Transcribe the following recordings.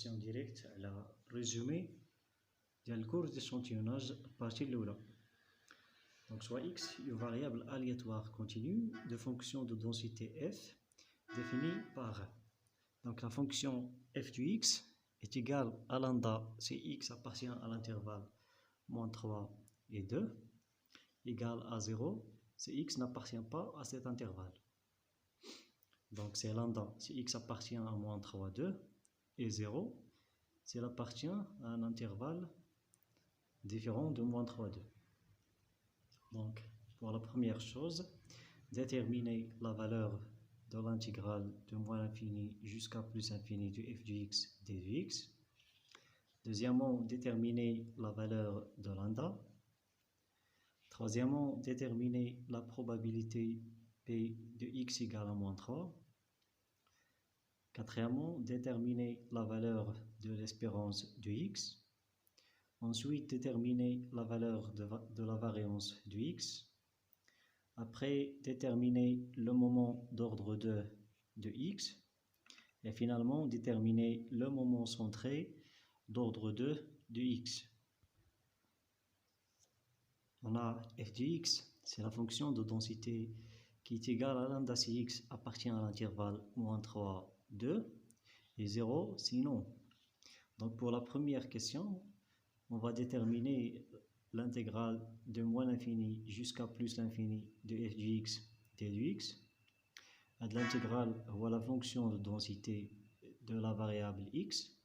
présentation directe à la résumé de la course d'échantillonnage partie de l'eau. Donc soit x, une variable aléatoire continue de fonction de densité f définie par donc la fonction f de x est égale à lambda si x appartient à l'intervalle moins 3 et 2 égale à 0 si x n'appartient pas à cet intervalle. Donc c'est lambda si x appartient à moins 3, 2 et 0 si elle appartient à un intervalle différent de moins 3, 2. Donc pour la première chose, déterminer la valeur de l'intégrale de moins l'infini jusqu'à plus infini de f de x d de x. Deuxièmement, déterminer la valeur de lambda. Troisièmement, déterminer la probabilité p de x égale à moins 3. Quatrièmement, déterminer la valeur de l'espérance de x. Ensuite, déterminer la valeur de la variance de x. Après, déterminer le moment d'ordre 2 de x. Et finalement, déterminer le moment centré d'ordre 2 de x. On a f de x, c'est la fonction de densité qui est égale à lambda si x appartient à l'intervalle moins 3, 2 et 0 sinon. Donc pour la première question, on va déterminer l'intégrale de moins l'infini jusqu'à plus l'infini de f de x d de x. L'intégrale voilà la fonction de densité de la variable x.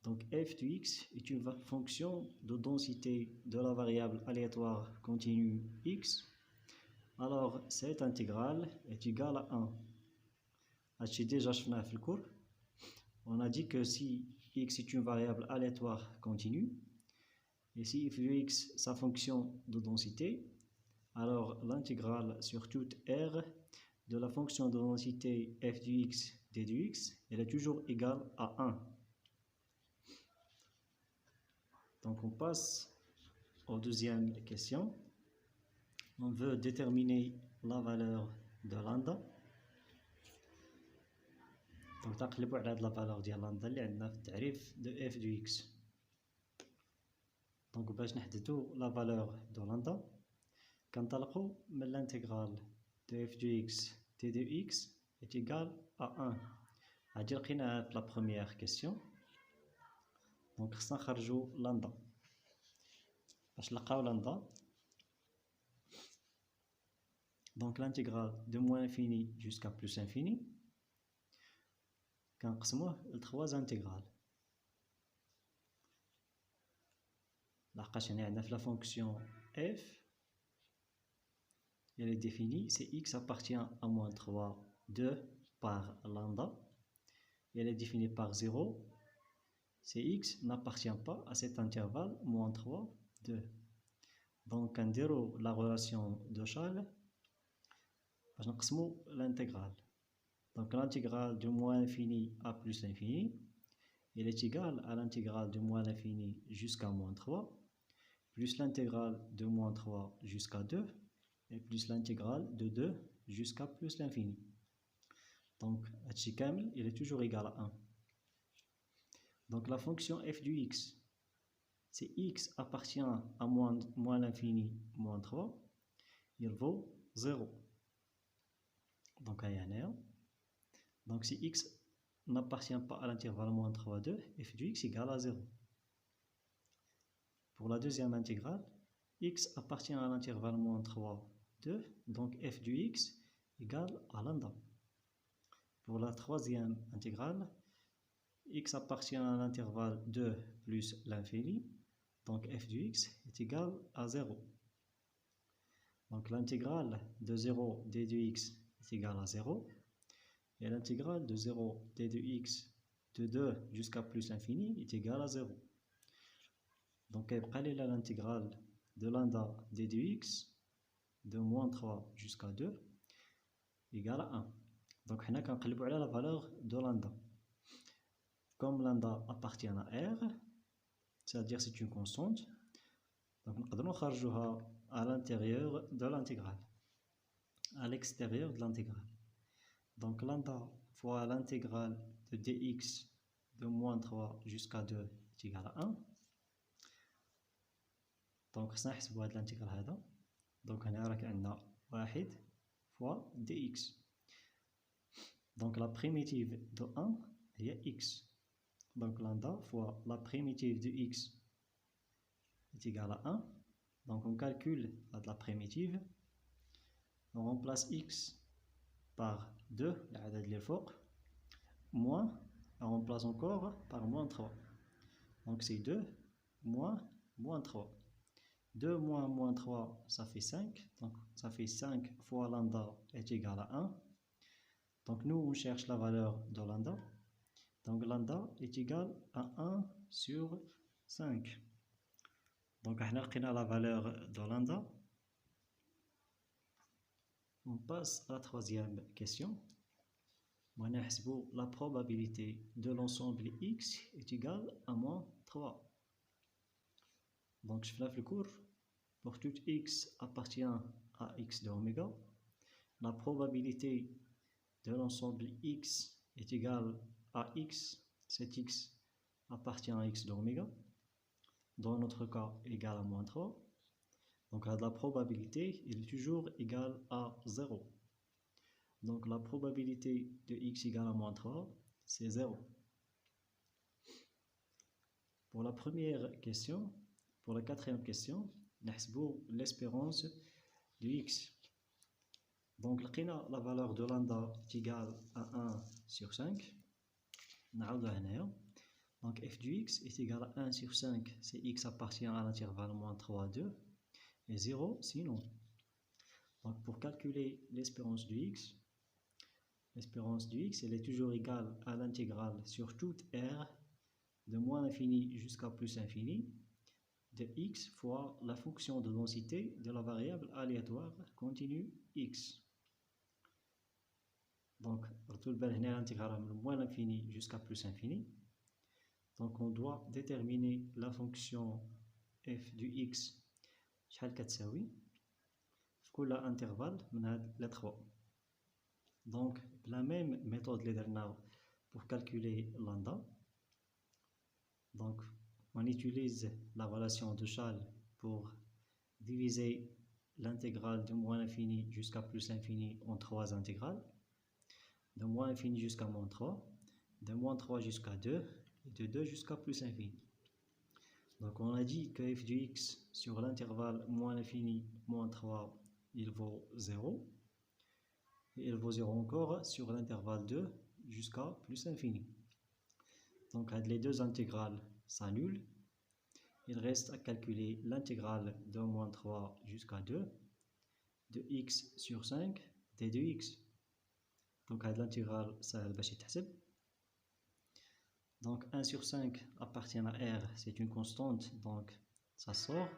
Donc f de x est une fonction de densité de la variable aléatoire continue x. Alors cette intégrale est égale à 1. On a dit que si x est une variable aléatoire continue, et si f de x sa fonction de densité, alors l'intégrale sur toute R de la fonction de densité f de x d de x, elle est toujours égale à 1. Donc on passe aux deuxième question. On veut déterminer la valeur de lambda. Donc تقلبوا على هاد la valeur ديال lambda اللي عندنا في التعريف de f de x. Donc باش نحددوا la valeur de lambda كنطلقوا من l'intégrale de f de x d de x est égal à 1. هادي لقيناها في la première question. Donc خصنا نخرجوا lambda. باش نلقاو lambda, donc l'intégrale de moins infini jusqu'à plus infini كنقسموه ل 3 intégrales. لحقاش هنا عندنا في la fonction f elle est définie si x appartient à moins 3, 2 par lambda. Elle est définie par 0 si x n'appartient pas à cet intervalle moins 3, 2. Donc on déroule la relation de Charles باش نقسموا l'intégrale. Donc l'intégrale de moins l'infini à plus l'infini, elle est égale à l'intégrale de moins l'infini jusqu'à moins 3, plus l'intégrale de moins 3 jusqu'à 2, et plus l'intégrale de 2 jusqu'à plus l'infini. Donc هادشي كامل il est toujours égal à 1. Donc la fonction f de x, si x appartient à moins l'infini moins 3, il vaut 0. Donc donc si x n'appartient pas à l'intervalle moins 3, 2, f de x égale à 0. Pour la deuxième intégrale, x appartient à l'intervalle moins 3, 2, donc f de x égale à lambda. Pour la troisième intégrale, x appartient à l'intervalle 2 plus l'infini, donc f de x est égal à 0. Donc l'intégrale de 0 d de x est égale à 0. Et l'intégrale de 0 d de x de 2 jusqu'à plus l'infini est égale à 0. Donc l'intégrale de lambda d de x de moins 3 jusqu'à 2 égale à 1. Donc on va la valeur de lambda. Comme lambda appartient à R, c'est-à-dire c'est une constante, donc on peut نخرجوها à l'intérieur de l'intégrale, à l'extérieur de l'intégrale. Donc lambda fois l'intégrale de dx de moins 3 jusqu'à 2 est égal à 1. Donc, خصنا نحسبوا هذا الانتجرال هذا. Donc, هنا راك عندنا 1 fois dx. Donc, la primitive de 1 est x. Donc, lambda fois la primitive de x est égal à 1. Donc, on calcule la primitive. On remplace x par 2, l'adad li fوق, moins, on remplace encore par moins 3. Donc, c'est 2 moins 3. 2 moins moins 3, ça fait 5. Donc, ça fait 5 fois lambda est égal à 1. Donc, nous, on cherche la valeur de lambda. Donc, lambda est égal à 1 sur 5. Donc, on a la valeur de lambda. On passe à la troisième question. La probabilité de l'ensemble x est égale à moins 3. Donc, je fais le cours. Pour tout x appartient à x de oméga, la probabilité de l'ensemble x est égale à x. Cet x appartient à x de oméga. Dans notre cas, égale à moins 3. Donc, la probabilité est toujours égale à 0. Donc, la probabilité de x égale à moins 3, c'est 0. Pour la première question, pour la quatrième question, l'espérance de x. Donc, la valeur de lambda est égale à 1 sur 5. Donc, f du x est égal à 1 sur 5 si x appartient à l'intervalle moins 3, 2 et 0 sinon. Donc, pour calculer l'espérance du x, elle est toujours égale à l'intégrale sur toute r de moins l'infini jusqu'à plus infini de x fois la fonction de densité de la variable aléatoire continue x. Donc, l'intégrale de moins l'infini jusqu'à plus infini. Donc, on doit déterminer la fonction f du x شحال كتساوي في كل intervalle من هاد les 3. Donc, la même méthode pour calculer lambda. Donc, on utilise la relation de Chasles pour diviser l'intégrale de moins l'infini jusqu'à plus l'infini en 3 intégrales. De moins l'infini jusqu'à moins 3, de moins 3 jusqu'à 2, et de 2 jusqu'à plus infini. Donc, on a dit que f du x sur l'intervalle moins l'infini, moins 3, il vaut 0. Et il vaut 0 encore sur l'intervalle 2 jusqu'à plus infini. Donc, les deux intégrales s'annulent. Il reste à calculer l'intégrale de moins 3 jusqu'à 2 de x sur 5 de 2x. Donc, l'intégrale, ça va être. Donc, 1 sur 5 appartient à R, c'est une constante, donc ça sort.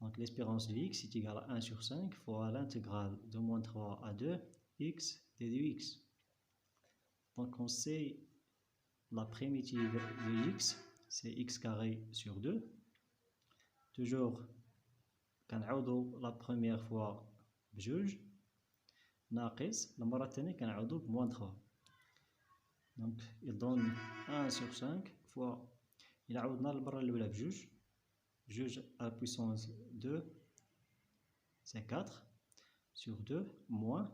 Donc, l'espérance de x est égale à 1 sur 5 fois l'intégrale de moins 3 à 2, x de 2x. Donc, on sait la primitive de x, c'est x carré sur 2. Toujours, كنعوضو la première fois بجوج ناقص المرة الثانية كنعوضو بموان 3. Donc, il donne 1 sur 5 fois, il a عوضنا المرة الأولى بجوج. Juge à la puissance 2, c'est 4 sur 2 moins,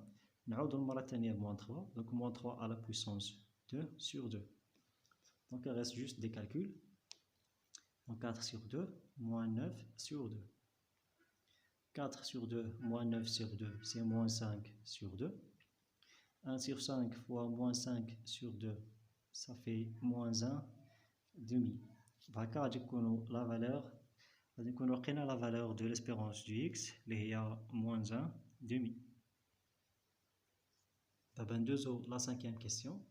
نعوض المرة الثانية moins 3, donc moins 3 à la puissance 2 sur 2. Donc il reste juste des calculs. Donc 4 sur 2, moins 9 sur 2. 4 sur 2, moins 9 sur 2, c'est moins 5 sur 2. 1 sur 5 fois moins 5 sur 2, ça fait moins 1 demi. La valeur, la valeur de l'espérance du x, il y a moins 1 demi. La cinquième question.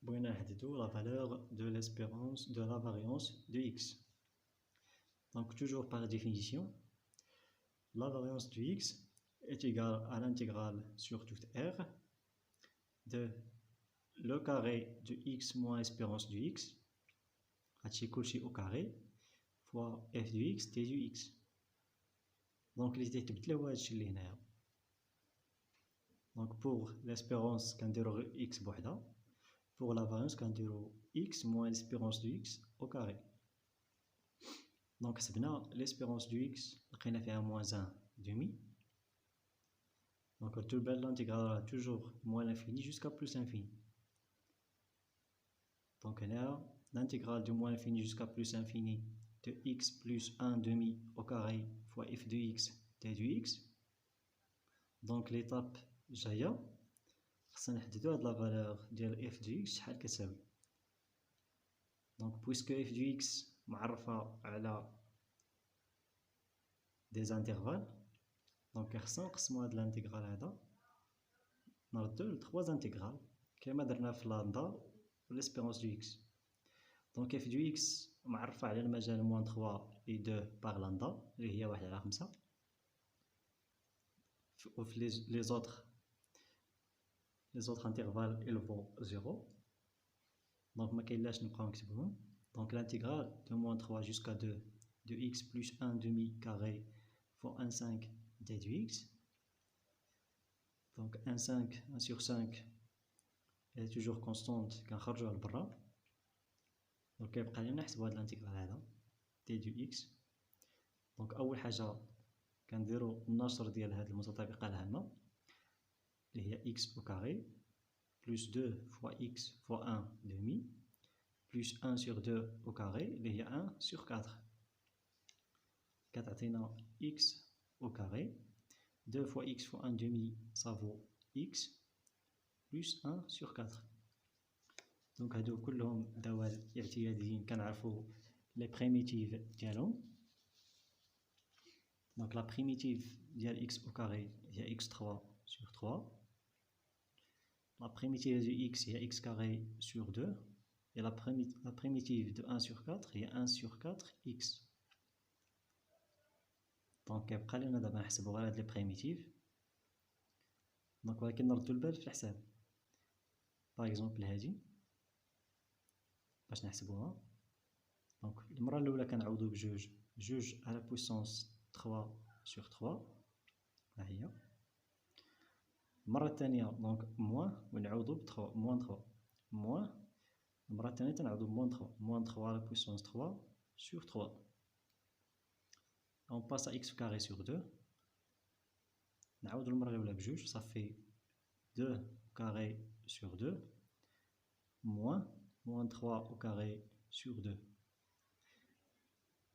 La valeur de l'espérance de la variance de x. Donc, toujours par définition, la variance de x est égale à l'intégrale sur toute r de le carré de x moins espérance du x, au carré, fois f du x t du x. Donc, les donc pour l'espérance qu'on x بوحدها, pour la variance كنديرو x moins l'espérance de x au carré. Donc حسبنا l'espérance du x لقينا فيها moins 1 demi. Donc l'intégrale toujours moins l'infini jusqu'à plus l'infini. Donc là, l'intégrale de moins l'infini jusqu'à plus l'infini de x plus 1 demi au carré fois f de x t du x. Donc l'étape جاية خصنا نحددو هاد la valeur ديال f de x شحال كتساوي. Donc puisque f de x معرفة على des intervalles, donc خصنا نقسمو هاد الانتيغرال هذا نردو ل 3 انتيغرال كما درنا في لاندا و l'espérance du x. Donc f du x معرفة على المجال moins 3 et 2 par lambda اللي هي 1 على 5. و في les autres intervalles ils vont 0. Donc ما كاينلاش نبقاو نكتبوهم. Donc l'intégrale de moins 3 jusqu'à 2 de x plus 1 demi carré fois 1,5 d du x. Donc 1,5 1 sur 5 elle est toujours constante كنخرجوها لبرا. دونك كيبقى لنا نحسبو هاد الانتيغرال هذا d du x. دونك اول حاجه كنديرو النشر ديال هاد المتطابقه الهامه اللي هي x au carré plus 2 fois x fois 1 demi plus 1 sur 2 au carré اللي هي 1 sur 4 كتعطينا x au carré 2 fois x fois 1 demi ça vaut x plus 1 sur 4. دونك هادو كلهم دوال اعتياديين كنعرفو لي بريميتيف ديالهم. دونك لا بريميتيف ديال x au carré هي x3 sur 3. La primitive de x هي x carré sur 2 et la primitive de 1 sur 4 هي 1 sur 4x. دونك كيبقى لنا دابا نحسبو غير هاد لي بريميتيف. دونك ولكن نردو البال في الحساب. باغ اكزومبل هادي باش نحسبوها. دونك المره الاولى كنعوضو بجوج على بويسونس 3 sur 3 ها هي. المره الثانيه دونك موان ونعوضو ب 3 موان 3 موان. المره الثانيه تنعوضو بموان 3 موان 3 على بويسونس 3 sur 3. On passe à x carré sur 2. نعوضو المره الاولى بجوج صافي 2 carré sur 2 moins 3 au carré sur 2.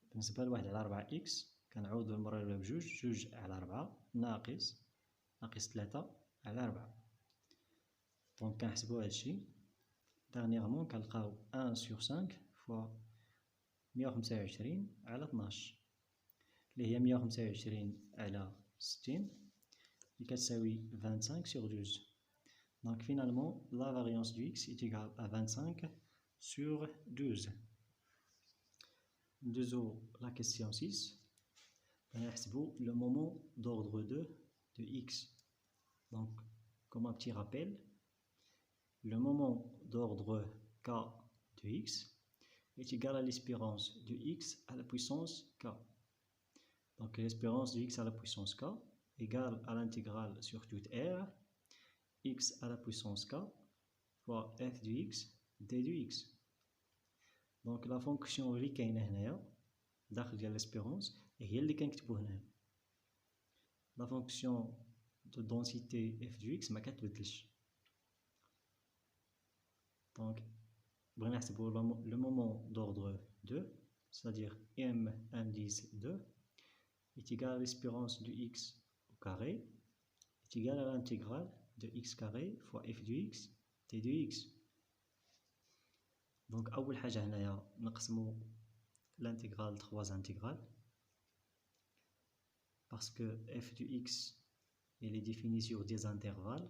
بالنسبة ل 1 على 4 x كنعوضو المرة الأولى بجوج 2 على 4 ناقص 3 على 4. دونك كنحسبو هادشي دارنيغمون كنلقاو 1 sur 5 فوا 125 على 12 اللي هي 125 على 60 اللي كتساوي 25 sur 12. Donc finalement, la variance du x est égale à 25 sur 12. Deuxième, la question 6. On a le moment d'ordre 2 de x. Donc, comme un petit rappel, le moment d'ordre k de x est égal à l'espérance de x à la puissance k. Donc l'espérance de x à la puissance k égale à l'intégrale sur toute r x à la puissance k fois f de x d de x. Donc la fonction اللي كاينه هنايا داخل ديال l'espérance هي اللي كنكتبو هنايا. La fonction de densité f de x ما كتبدلش. Donc بغينا نحسبو le moment d'ordre 2, c'est-à-dire m indice 2 est égal à l'espérance de x au carré est égal à l'intégrale de x carré fois f de x t de x. Donc أول حاجة هنايا نقسمو l'intégrale 3 intégrales parce que f de x elle est définie sur des intervalles.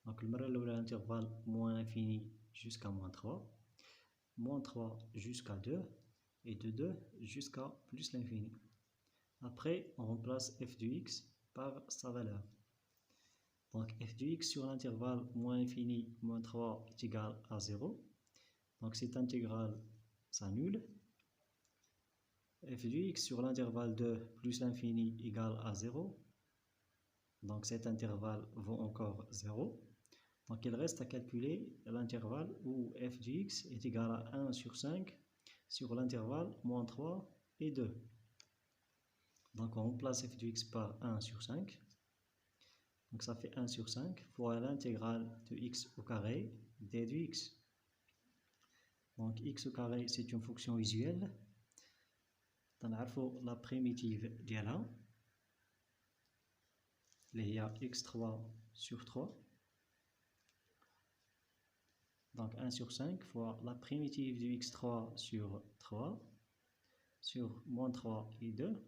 Donc المرة الأولى l'intervalle moins l'infini jusqu'à moins 3 jusqu'à 2 et de 2 jusqu'à plus l'infini. Après on remplace f de x par sa valeur. Donc f de x sur l'intervalle moins l'infini moins 3 est égal à 0. Donc cette intégrale s'annule. F de x sur l'intervalle 2 plus l'infini égale à 0. Donc cet intervalle vaut encore 0. Donc il reste à calculer l'intervalle où f de x est égal à 1 sur 5 sur l'intervalle moins 3 et 2. Donc on remplace f de x par 1 sur 5. Donc ça fait 1 sur 5 fois l'intégrale de x au carré d de x. Donc x au carré c'est une fonction usuelle. نعرفوا la primitive ديالها اللي هي x3 sur 3. Donc 1 sur 5 fois la primitive du x3 sur 3 sur moins 3 et 2.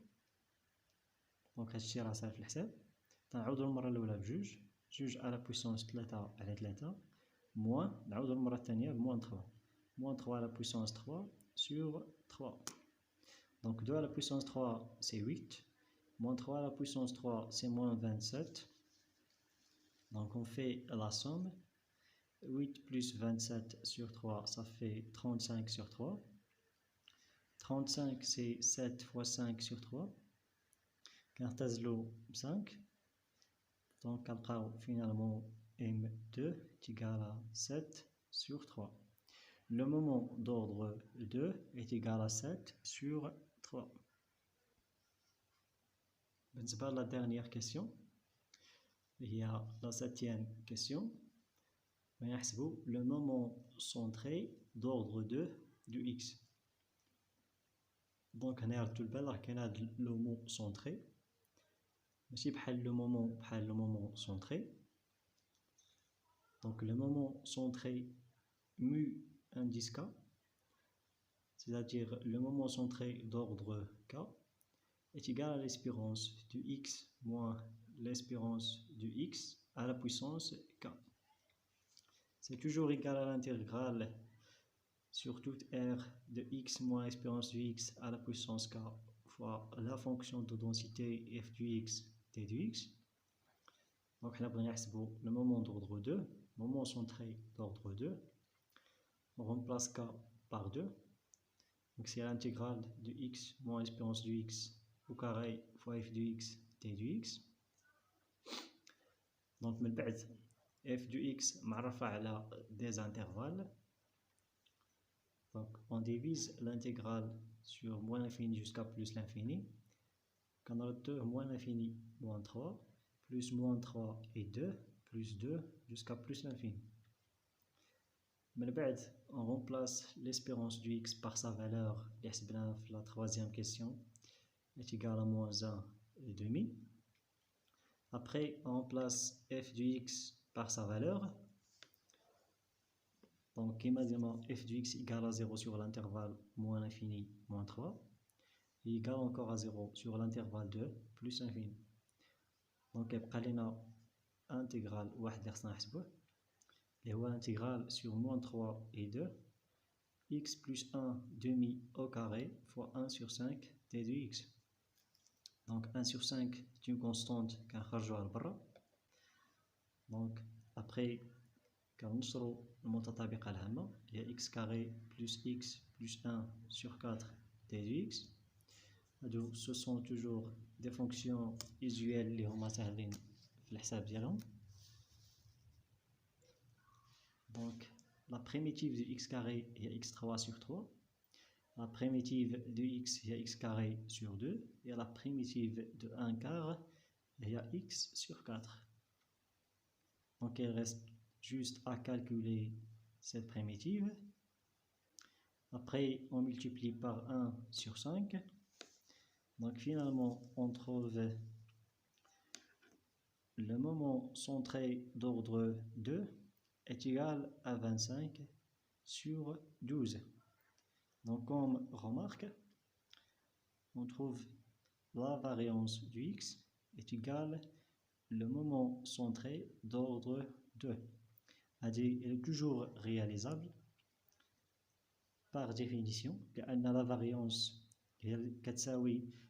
Donc هادشي راه ساهل في الحساب. تنعاودو المرة الأولى بجوج، جوج على بويسونس 3 على 3 موان نعاودو المرة الثانية بموان 3 موان 3 على بويسونس 3 sur 3. Donc 2 à la puissance 3 c'est 8, moins 3 à la puissance 3 c'est moins 27. Donc on fait la somme, 8 plus 27 sur 3 ça fait 35 sur 3. 35 c'est 7 fois 5 sur 3. Cartazlo 5. Donc finalement M2 est égal à 7 sur 3. Le moment d'ordre 2 est égal à 7 sur 3. La dernière question, il y a la 7e question. Le moment centré d'ordre 2 du x. Donc on a le moment centré. Le moment centré. Donc le moment centré mu indice k, c'est-à-dire le moment centré d'ordre k est égal à l'espérance du x moins l'espérance du x à la puissance k. C'est toujours égal à l'intégrale sur toute r de x moins l'espérance du x à la puissance k fois la fonction de densité f du x t du x. Donc on a le moment d'ordre 2, moment centré d'ordre 2. On remplace k par 2. Donc c'est l'intégrale de x moins l'espérance du x au carré fois f du x t du x. Donc من بعد f du x معرفة على des intervalles. Donc on divise l'intégrale sur moins l'infini jusqu'à plus l'infini. Quand on a moins l'infini moins 3 plus moins 3 et 2 plus 2 jusqu'à plus l'infini. Mais on remplace l'espérance du x par sa valeur, la troisième question, est égale à moins 1 et demi. Après, on remplace f du x par sa valeur. Donc, immédiatement, f du x égale à 0 sur l'intervalle moins l'infini, moins 3. Et égale encore à 0 sur l'intervalle 2, plus l'infini. Donc, il y a intégrale l'intégrale sur moins 3 et 2, x plus 1 demi au carré fois 1 sur 5 t de x. Donc 1 sur 5 est une constante qui est. Donc après, quand nous serons il y a x carré plus x plus 1 sur 4 t de x. Ce sont toujours des fonctions usuelles qui sont سهلين في الحساب ديالهم. Donc, la primitive de x carré est x3 sur 3. La primitive de x est x carré sur 2. Et la primitive de 1 quart est x sur 4. Donc, il reste juste à calculer cette primitive. Après, on multiplie par 1 sur 5. Donc, finalement, on trouve le moment centré d'ordre 2 est égal à 25 sur 12. Donc comme remarque, on trouve la variance du x est égale le moment centré d'ordre 2. C'est-à-dire il est toujours réalisable par définition. La variance est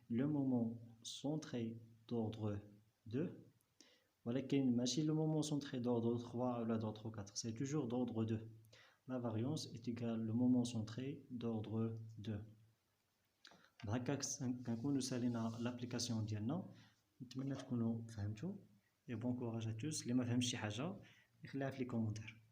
le moment centré d'ordre 2. ولكن ماشي le moment centré d'ordre 3 ou d'ordre 4, c'est toujours d'ordre 2. La variance est égale le moment centré d'ordre 2. هكا كنكونوا سالينا l'application ديالنا. نتمنى تكونوا فهمتوا et bon courage à tous. اللي ما فهمش شي حاجه خليها في les commentaires.